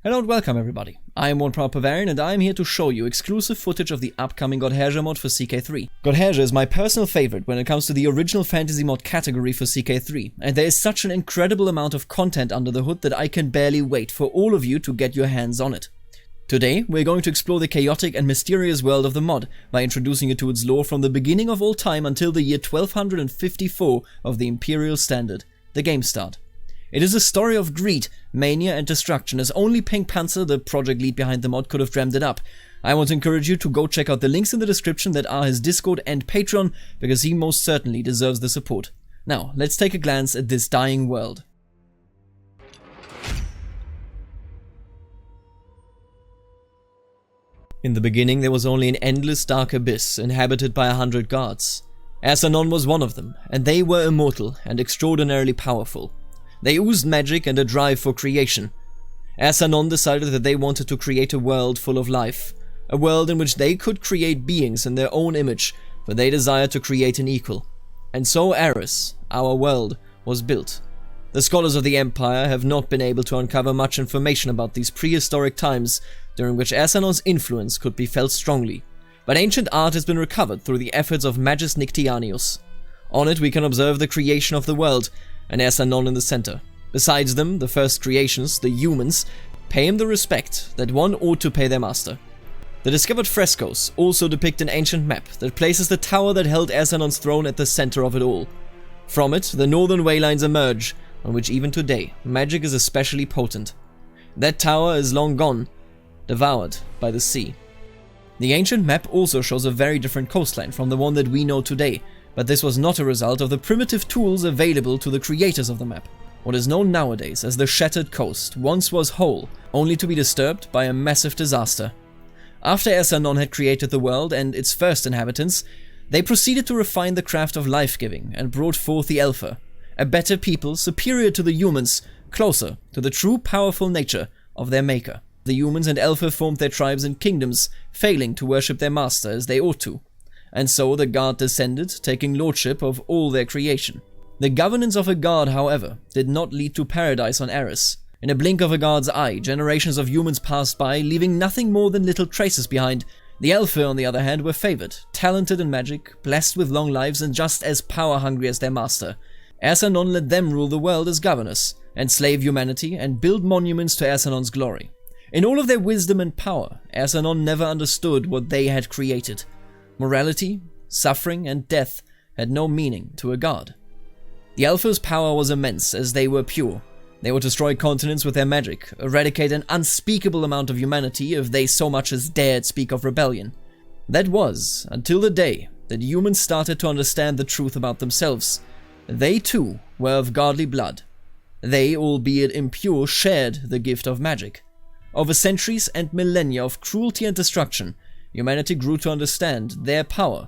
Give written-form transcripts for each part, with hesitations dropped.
Hello and welcome everybody, I am one proud Bavarian and I am here to show you exclusive footage of the upcoming Godherja mod for CK3. Godherja is my personal favorite when it comes to the original fantasy mod category for CK3, and there is such an incredible amount of content under the hood that I can barely wait for all of you to get your hands on it. Today, we're going to explore the chaotic and mysterious world of the mod by introducing you to its lore from the beginning of all time until the year 1254 of the Imperial Standard, the game start. It is a story of greed, mania and destruction as only Pink Panther, the project lead behind the mod, could have dreamed it up. I want to encourage you to go check out the links in the description that are his Discord and Patreon, because he most certainly deserves the support. Now, let's take a glance at this dying world. In the beginning there was only an endless dark abyss inhabited by 100 gods. Asanon was one of them, and they were immortal and extraordinarily powerful. They oozed magic and a drive for creation. Asanon decided that they wanted to create a world full of life, a world in which they could create beings in their own image, for they desired to create an equal. And so Eris, our world, was built. The scholars of the Empire have not been able to uncover much information about these prehistoric times, during which Asanon's influence could be felt strongly, but ancient art has been recovered through the efforts of Magus Nictianius. On it we can observe the creation of the world, and Asanon in the center. Besides them, the first creations, the humans, pay him the respect that one ought to pay their master. The discovered frescoes also depict an ancient map that places the tower that held Asanon's throne at the center of it all. From it, the northern waylines emerge, on which even today, magic is especially potent. That tower is long gone, devoured by the sea. The ancient map also shows a very different coastline from the one that we know today, but this was not a result of the primitive tools available to the creators of the map. What is known nowadays as the Shattered Coast once was whole, only to be disturbed by a massive disaster. After Asanon had created the world and its first inhabitants, they proceeded to refine the craft of life-giving and brought forth the Elfer, a better people superior to the humans, closer to the true powerful nature of their maker. The humans and Elfer formed their tribes and kingdoms, failing to worship their master as they ought to. And so the god descended, taking lordship of all their creation. The governance of a god, however, did not lead to paradise on Eris. In a blink of a god's eye, generations of humans passed by, leaving nothing more than little traces behind. The Elfer, on the other hand, were favored, talented in magic, blessed with long lives, and just as power-hungry as their master. Asanon let them rule the world as governors, enslave humanity, and build monuments to Asanon's glory. In all of their wisdom and power, Asanon never understood what they had created. Morality, suffering, and death had no meaning to a god. The Elfer's power was immense, as they were pure. They would destroy continents with their magic, eradicate an unspeakable amount of humanity if they so much as dared speak of rebellion. That was until the day that humans started to understand the truth about themselves. They too were of godly blood. They, albeit impure, shared the gift of magic. Over centuries and millennia of cruelty and destruction, humanity grew to understand their power.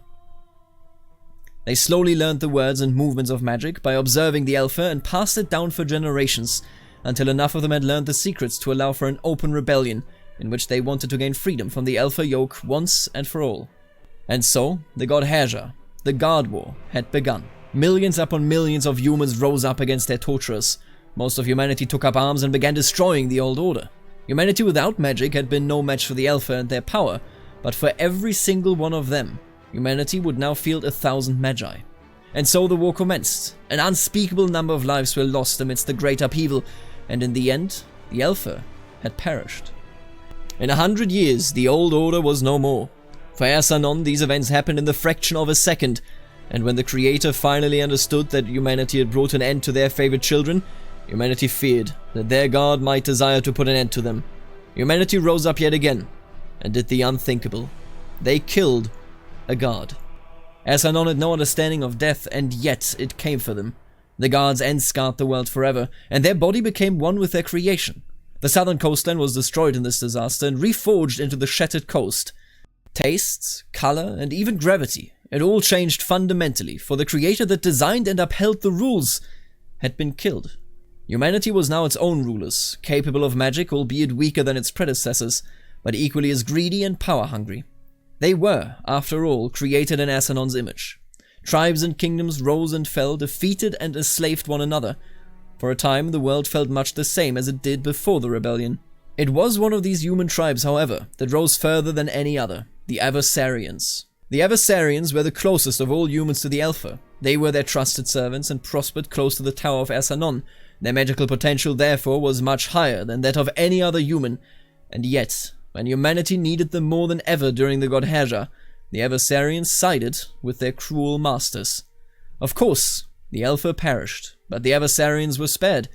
They slowly learned the words and movements of magic by observing the Elfer and passed it down for generations, until enough of them had learned the secrets to allow for an open rebellion, in which they wanted to gain freedom from the Elfer yoke once and for all. And so, the Godherja, the God War, had begun. Millions upon millions of humans rose up against their torturers. Most of humanity took up arms and began destroying the old order. Humanity without magic had been no match for the Elfer and their power, but for every single one of them, humanity would now field 1,000 magi. And so the war commenced. An unspeakable number of lives were lost amidst the great upheaval, and in the end, the Elfer had perished. In 100 years, the old order was no more. For Asanon, these events happened in the fraction of a second, and when the Creator finally understood that humanity had brought an end to their favorite children, humanity feared that their god might desire to put an end to them. Humanity rose up yet again, and did the unthinkable. They killed a god. Asanon had no understanding of death, and yet it came for them. The god's end scarred the world forever, and their body became one with their creation. The southern coastline was destroyed in this disaster and reforged into the Shattered Coast. Tastes, color, and even gravity, it all changed fundamentally, for the creator that designed and upheld the rules had been killed. Humanity was now its own rulers, capable of magic, albeit weaker than its predecessors, but equally as greedy and power-hungry. They were, after all, created in Asanon's image. Tribes and kingdoms rose and fell, defeated and enslaved one another. For a time, the world felt much the same as it did before the rebellion. It was one of these human tribes, however, that rose further than any other, the Adversarians. The Adversarians were the closest of all humans to the Alpha. They were their trusted servants and prospered close to the Tower of Asanon. Their magical potential, therefore, was much higher than that of any other human, and yet, when humanity needed them more than ever during the Godherja, the Adversarians sided with their cruel masters. Of course, the Alpha perished, but the Adversarians were spared.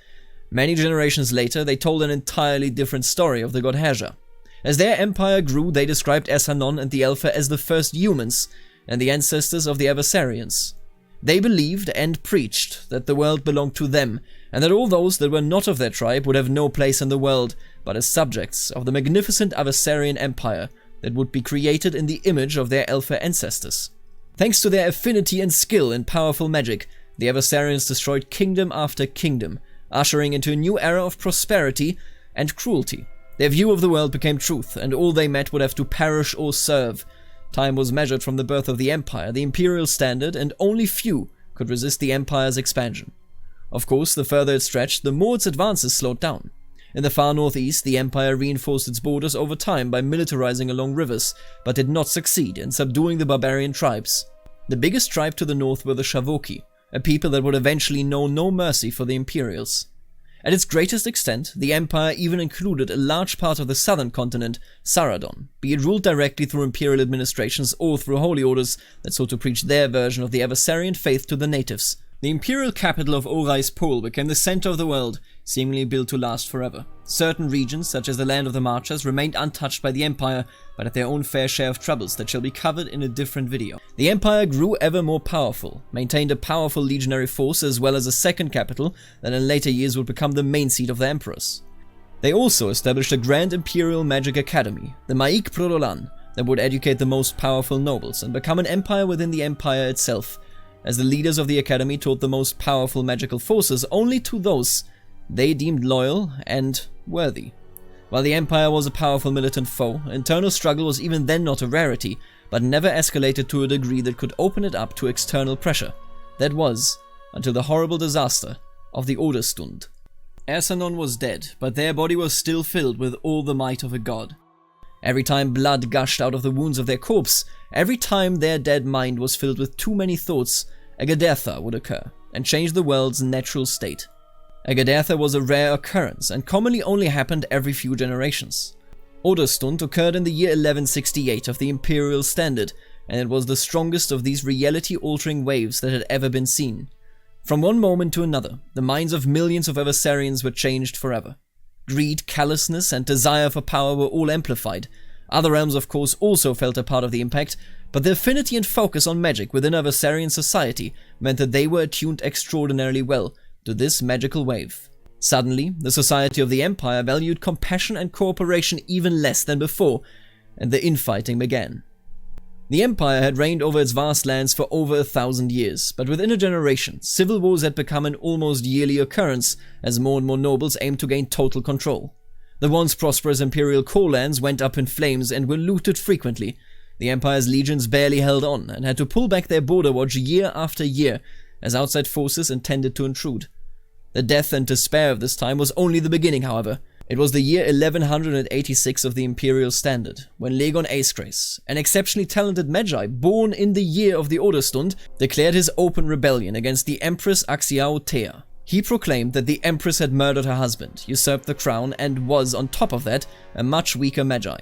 Many generations later, they told an entirely different story of the Godherja. As their empire grew, they described Asanon and the Alpha as the first humans and the ancestors of the Adversarians. They believed and preached that the world belonged to them, and that all those that were not of their tribe would have no place in the world, but as subjects of the magnificent Adversarian empire that would be created in the image of their Alpha ancestors. Thanks to their affinity and skill in powerful magic, the Adversarians destroyed kingdom after kingdom, ushering into a new era of prosperity and cruelty. Their view of the world became truth, and all they met would have to perish or serve. Time was measured from the birth of the Empire, the imperial standard, and only few could resist the Empire's expansion. Of course, the further it stretched, the more its advances slowed down. In the far northeast, the Empire reinforced its borders over time by militarizing along rivers, but did not succeed in subduing the Bavarian tribes. The biggest tribe to the north were the Shavoki, a people that would eventually know no mercy for the Imperials. At its greatest extent, the Empire even included a large part of the southern continent, Saradon, be it ruled directly through imperial administrations or through holy orders that sought to preach their version of the Adversarian faith to the natives. The imperial capital of Orai's Pole became the center of the world, seemingly built to last forever. Certain regions, such as the land of the Marchers, remained untouched by the Empire, but had their own fair share of troubles that shall be covered in a different video. The Empire grew ever more powerful, maintained a powerful legionary force as well as a second capital that in later years would become the main seat of the emperors. They also established a grand imperial magic academy, the Maik Prodolan, that would educate the most powerful nobles and become an empire within the empire itself, as the leaders of the academy taught the most powerful magical forces only to those they deemed loyal and worthy. While the Empire was a powerful militant foe, internal struggle was even then not a rarity, but never escalated to a degree that could open it up to external pressure. That was, until the horrible disaster of the Orderstund. Asanon was dead, but their body was still filled with all the might of a god. Every time blood gushed out of the wounds of their corpse, every time their dead mind was filled with too many thoughts, a Godherja would occur, and change the world's natural state. A Godherja was a rare occurrence, and commonly only happened every few generations. Orderstund occurred in the year 1168 of the Imperial Standard, and it was the strongest of these reality-altering waves that had ever been seen. From one moment to another, the minds of millions of Adversarians were changed forever. Greed, callousness, and desire for power were all amplified. Other realms, of course, also felt a part of the impact, but the affinity and focus on magic within Adversarian society meant that they were attuned extraordinarily well to this magical wave. Suddenly, the society of the Empire valued compassion and cooperation even less than before, and the infighting began. The Empire had reigned over its vast lands for over 1,000 years, but within a generation, civil wars had become an almost yearly occurrence as more and more nobles aimed to gain total control. The once prosperous imperial core lands went up in flames and were looted frequently. The Empire's legions barely held on and had to pull back their border watch year after year as outside forces intended to intrude. The death and despair of this time was only the beginning, however. It was the year 1186 of the Imperial Standard, when Legon Aesgrace, an exceptionally talented magi born in the year of the Orderstund, declared his open rebellion against the Empress Axiaotea. He proclaimed that the Empress had murdered her husband, usurped the crown, and was, on top of that, a much weaker magi.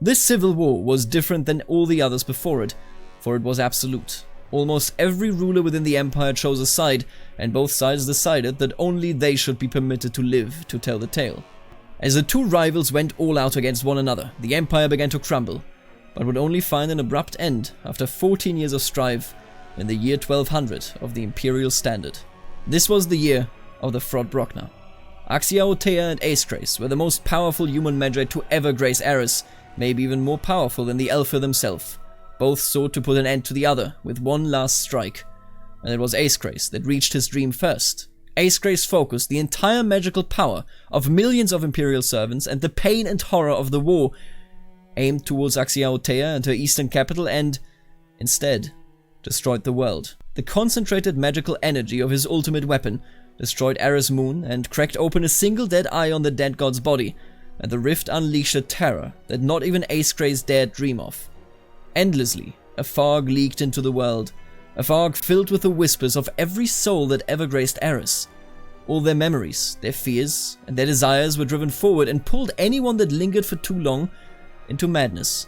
This civil war was different than all the others before it, for it was absolute. Almost every ruler within the Empire chose a side, and both sides decided that only they should be permitted to live to tell the tale. As the two rivals went all out against one another, the Empire began to crumble, but would only find an abrupt end after 14 years of strife in the year 1200 of the Imperial Standard. This was the year of the Frodbrokna. Axiaotea and Aesgrace were the most powerful human magi to ever grace Eris, maybe even more powerful than the Alpha themselves. Both sought to put an end to the other with one last strike, and it was Aesgrace that reached his dream first. Aesgrace focused the entire magical power of millions of imperial servants and the pain and horror of the war, aimed towards Axiaotea and her eastern capital, and, instead, destroyed the world. The concentrated magical energy of his ultimate weapon destroyed Eris Moon and cracked open a single dead eye on the dead god's body, and the rift unleashed a terror that not even Ace Greys dared dream of. Endlessly, a fog leaked into the world, a fog filled with the whispers of every soul that ever graced Eris. All their memories, their fears, and their desires were driven forward and pulled anyone that lingered for too long into madness.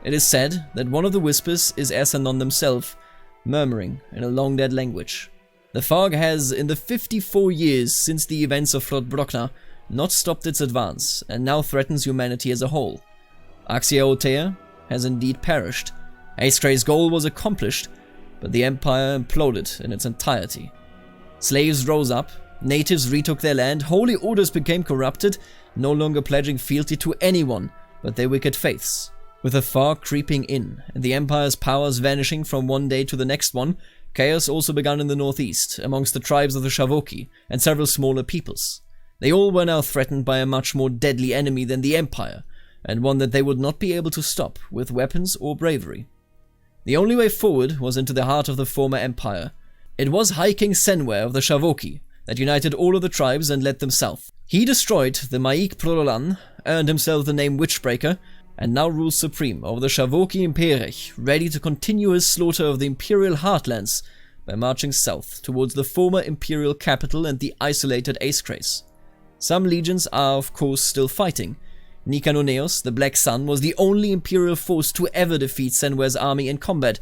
It is said that one of the whispers is Ersanon themselves, murmuring in a long-dead language. The fog has, in the 54 years since the events of Flodbrokna, not stopped its advance, and now threatens humanity as a whole. Axia Otea has indeed perished. Ace Grey's goal was accomplished, but the Empire imploded in its entirety. Slaves rose up, natives retook their land, holy orders became corrupted, no longer pledging fealty to anyone but their wicked faiths. With the fog creeping in, and the Empire's powers vanishing from one day to the next one, chaos also began in the northeast, amongst the tribes of the Shavoki and several smaller peoples. They all were now threatened by a much more deadly enemy than the Empire, and one that they would not be able to stop with weapons or bravery. The only way forward was into the heart of the former Empire. It was High King Senwer of the Shavoki that united all of the tribes and led them south. He destroyed the Maik Prololan, earned himself the name Witchbreaker, and now rules supreme over the Shavoki Imperich, ready to continue his slaughter of the Imperial Heartlands by marching south towards the former Imperial capital and the isolated Ace Greys. Some legions are of course still fighting. Nikanoneos, the Black Sun, was the only Imperial force to ever defeat Senwer's army in combat,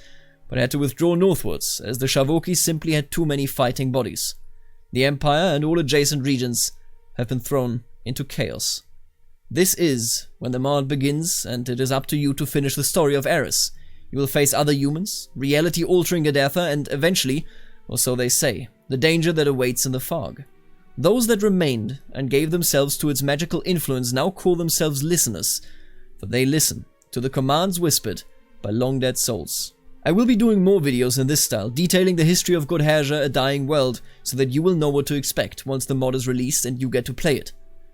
but had to withdraw northwards as the Shavoki simply had too many fighting bodies. The Empire and all adjacent regions have been thrown into chaos. This is when the Mard begins, and it is up to you to finish the story of Eris. You will face other humans, reality-altering Godherja, and eventually, or so they say, the danger that awaits in the fog. Those that remained and gave themselves to its magical influence now call themselves listeners, for they listen to the commands whispered by long-dead souls. I will be doing more videos in this style, detailing the history of Godherja, a dying world, so that you will know what to expect once the mod is released and you get to play it.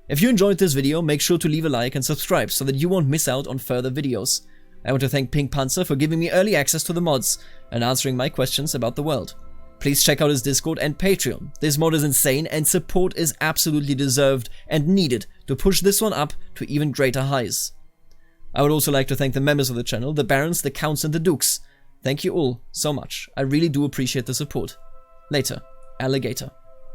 If you enjoyed this video, make sure to leave a like and subscribe so that you won't miss out on further videos. I want to thank Pink Panzer for giving me early access to the mods and answering my questions about the world. Please check out his Discord and Patreon. This mod is insane and support is absolutely deserved and needed to push this one up to even greater highs. I would also like to thank the members of the channel, the Barons, the Counts and the Dukes. Thank you all so much. I really do appreciate the support. Later, Alligator.